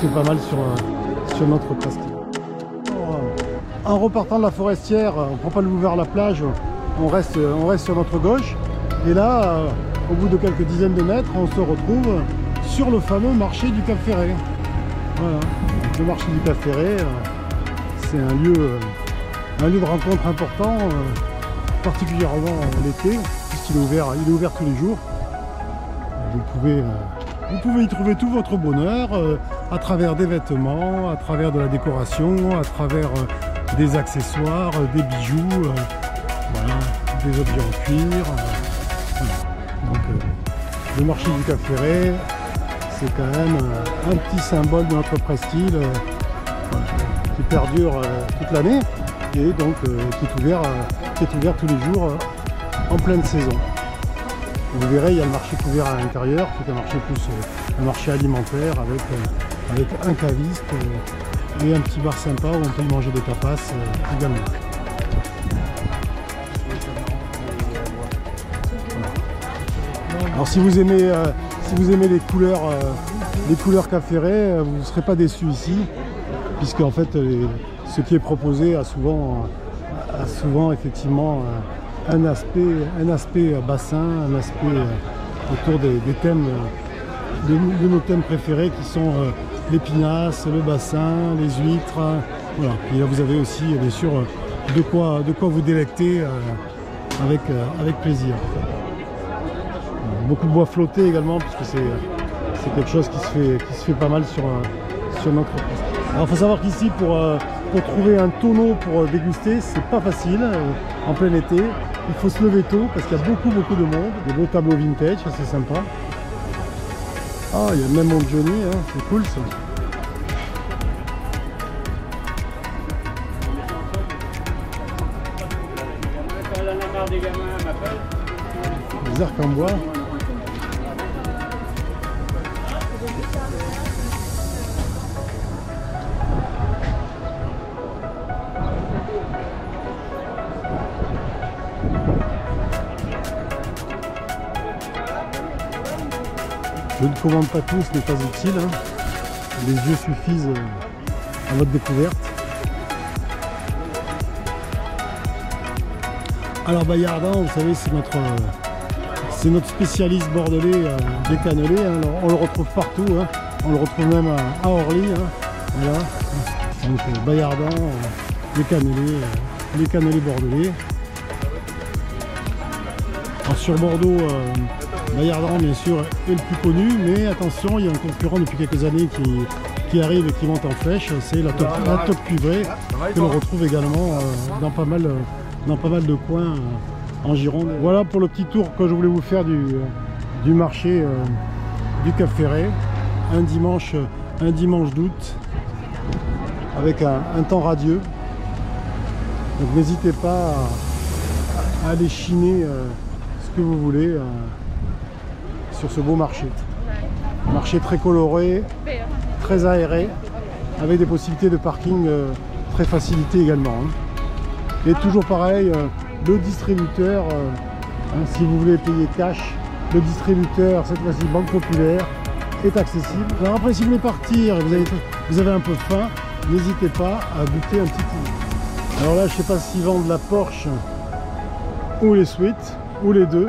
se fait pas mal sur notre presqu'île. En repartant de la Forestière, on ne prend pas le boulevard la plage, on reste sur notre gauche. Et là, au bout de quelques dizaines de mètres, on se retrouve sur le fameux marché du Cap Ferret. Voilà, le marché du Cap Ferret, c'est un lieu de rencontre important, particulièrement l'été, puisqu'il est ouvert tous les jours. Vous pouvez y trouver tout votre bonheur à travers des vêtements, à travers de la décoration, à travers des accessoires, des bijoux, voilà, des objets en cuir. Voilà. Donc le marché du Cap Ferret, c'est quand même un petit symbole de notre presqu'île qui perdure toute l'année et donc qui est ouvert tous les jours en pleine saison. Vous verrez, il y a le marché couvert à l'intérieur, c'est un marché plus un marché alimentaire avec un caviste et un petit bar sympa où on peut y manger des tapas également. Alors si vous aimez les couleurs Cap Ferret, vous ne serez pas déçus ici, puisque en fait ce qui est proposé a souvent effectivement un aspect bassin, un aspect autour des thèmes de nos thèmes préférés qui sont les pinasses, le bassin, les huîtres, voilà. Et là vous avez aussi bien sûr de quoi vous délecter avec plaisir. Beaucoup de bois flotté également, puisque c'est quelque chose qui se fait pas mal sur notre piste. Alors il faut savoir qu'ici pour trouver un tonneau pour déguster, c'est pas facile en plein été. Il faut se lever tôt parce qu'il y a beaucoup de monde, des beaux tableaux vintage, c'est sympa. Ah, il y a même mon Johnny, hein, c'est cool ça. Les arcs en bois. Je ne commande pas tout, ce n'est pas utile. Hein. Les yeux suffisent à votre découverte. Alors Bayardan, vous savez, c'est notre spécialiste bordelais des cannelés. Hein. Alors, on le retrouve partout. Hein. On le retrouve même à Orly. Hein. Voilà. Donc Bayardan, les cannelés bordelais. Alors, sur Bordeaux, Bayardan bien sûr est le plus connu, mais attention, il y a un concurrent depuis quelques années qui arrive et qui monte en flèche, c'est la top cuivrée que l'on retrouve également dans pas mal de coins en Gironde. Voilà pour le petit tour que je voulais vous faire du marché du Cap Ferret, un dimanche d'août avec un temps radieux. Donc n'hésitez pas à aller chiner ce que vous voulez sur ce beau marché. Marché très coloré, très aéré, avec des possibilités de parking très facilitées également. Hein. Et toujours pareil, le distributeur, si vous voulez payer cash, le distributeur, cette fois-ci Banque Populaire, est accessible. Alors après, si vous voulez partir et vous avez un peu faim, n'hésitez pas à goûter un petit coup. Alors là, je ne sais pas s'ils vendent la Porsche ou les suites, ou les deux.